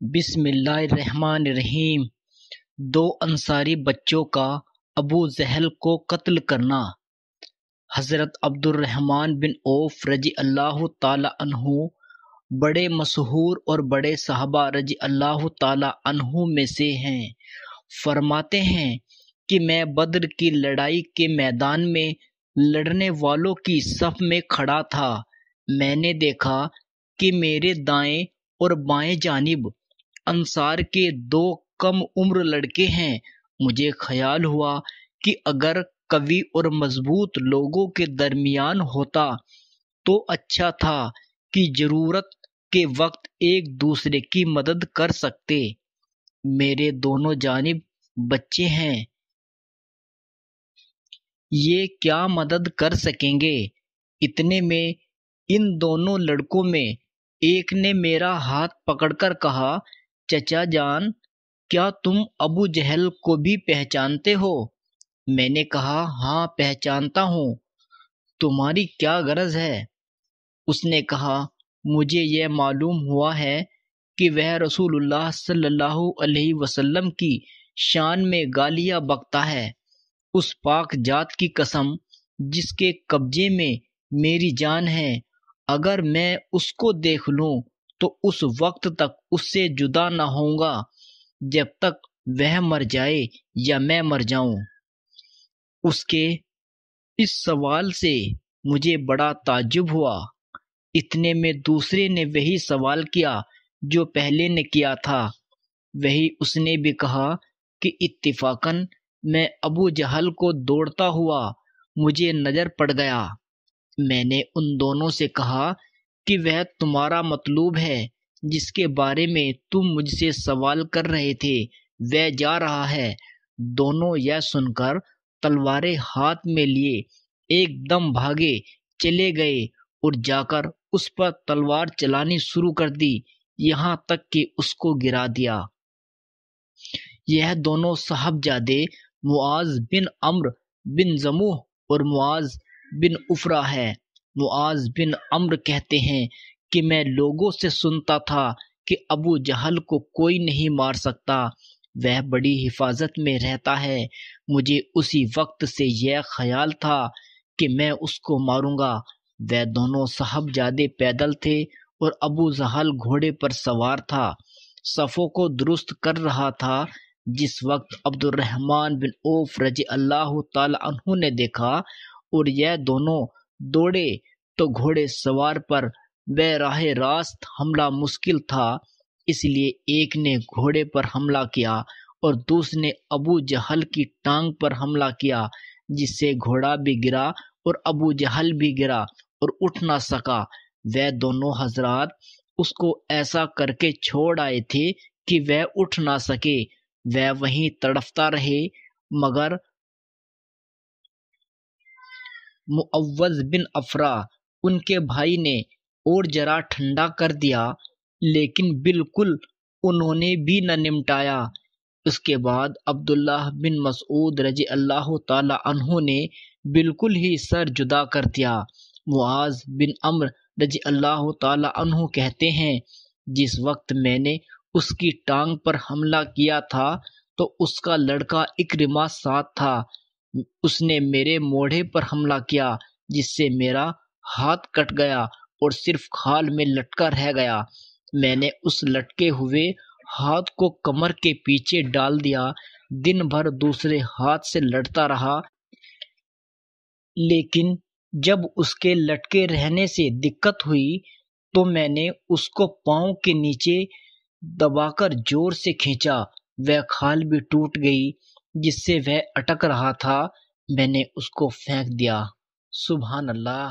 بسم اللہ الرحمن الرحیم۔ دو انصاری بچوں کا ابو جہل کو قتل کرنا۔ حضرت عبد الرحمن بن عوف رضی اللہ تعالی عنہ بڑے مشہور اور بڑے صحابہ رضی اللہ تعالی عنہ میں سے ہیں۔ فرماتے ہیں کہ میں بدر کی لڑائی کے میدان میں لڑنے والوں کی صف میں کھڑا تھا۔ میں نے دیکھا کہ میرے دائیں اور بائیں جانب انصار کے دو کم عمر لڑکے ہیں۔ مجھے خیال ہوا کہ اگر قوی اور مضبوط لوگوں کے درمیان ہوتا تو اچھا تھا کہ ضرورت کے وقت ایک دوسرے کی مدد کر سکتے۔ میرے دونوں جانب بچے ہیں، یہ کیا مدد کر سکیں گے؟ اتنے میں ان دونوں لڑکوں میں ایک نے میرا ہاتھ پکڑ کر کہا، چچا جان، کیا تم ابو جہل کو بھی پہچانتے ہو؟ میں نے کہا، ہاں پہچانتا ہوں۔ تمہاری کیا غرض ہے؟ اس نے کہا، مجھے یہ معلوم ہوا ہے کہ وہ رسول اللہ صلی اللہ علیہ وسلم کی شان میں گالیاں بکتا ہے۔ اس پاک ذات کی قسم جس کے قبضے میں میری جان ہے، اگر میں اس کو دیکھ لوں تو اس وقت تک اس سے جدا نہ ہوں گا جب تک وہ مر جائے یا میں مر جاؤں۔ اس کے اس سوال سے مجھے بڑا تعجب ہوا۔ اتنے میں دوسرے نے وہی سوال کیا جو پہلے نے کیا تھا۔ وہی اس نے بھی کہا کہ اتفاقاً میں ابو جہل کو دوڑتا ہوا مجھے نظر پڑ گیا۔ میں نے ان دونوں سے کہا کہ وہ تمہارا مطلوب ہے جس کے بارے میں تم مجھ سے سوال کر رہے تھے، وہ جا رہا ہے۔ دونوں یہ سن کر تلواریں ہاتھ میں لیے ایک دم بھاگے چلے گئے اور جا کر اس پر تلوار چلانی شروع کر دی، یہاں تک کہ اس کو گرا دیا۔ یہ دونوں صاحبزادے معاذ بن عمرو بن جموح اور معاذ بن عفرہ ہے۔ معاذ بن عمرو کہتے ہیں کہ میں لوگوں سے سنتا تھا کہ ابو جہل کو کوئی نہیں مار سکتا، وہ بڑی حفاظت میں رہتا ہے۔ مجھے اسی وقت سے یہ خیال تھا کہ میں اس کو ماروں گا۔ وہ دونوں صاحبزادے پیدل تھے اور ابو جہل گھوڑے پر سوار تھا، صفوں کو درست کر رہا تھا۔ جس وقت عبد الرحمن بن عوف رضی اللہ تعالی عنہ نے دیکھا اور یہ دونوں دوڑے تو گھوڑے سوار پر بے راہ راست حملہ مشکل تھا، اس لیے ایک نے گھوڑے پر حملہ کیا اور دوسرے نے ابو جہل کی ٹانگ پر حملہ کیا، جس سے گھوڑا بھی گرا اور ابو جہل بھی گرا اور اٹھ نہ سکا۔ وہ دونوں حضرات اس کو ایسا کر کے چھوڑ آئے تھے کہ وہ اٹھ نہ سکے۔ وہ وہیں تڑپتا رہے، مگر معوذ بن عفرہ ان کے بھائی نے اور ذرا ٹھنڈا کر دیا، لیکن بالکل انہوں نے بھی نہ نمٹایا۔ اس کے بعد عبداللہ بن مسعود رضی اللہ تعالی عنہ نے بالکل ہی سر جدا کر دیا۔ معاذ بن عمرو رضی اللہ تعالی عنہ کہتے ہیں، جس وقت میں نے اس کی ٹانگ پر حملہ کیا تھا تو اس کا لڑکا اکرمہ ساتھ تھا۔ اس نے میرے موڑھے پر حملہ کیا، جس سے میرا ہاتھ کٹ گیا اور صرف کھال میں لٹکا رہ گیا۔ میں نے اس لٹکے ہوئے ہاتھ کو کمر کے پیچھے ڈال دیا، دن بھر دوسرے ہاتھ سے لڑتا رہا، لیکن جب اس کے لٹکے رہنے سے دقت ہوئی تو میں نے اس کو پاؤں کے نیچے دبا کر زور سے کھینچا، وہ کھال بھی ٹوٹ گئی جس سے وہ اٹک رہا تھا۔ میں نے اس کو پھینک دیا۔ سبحان اللہ۔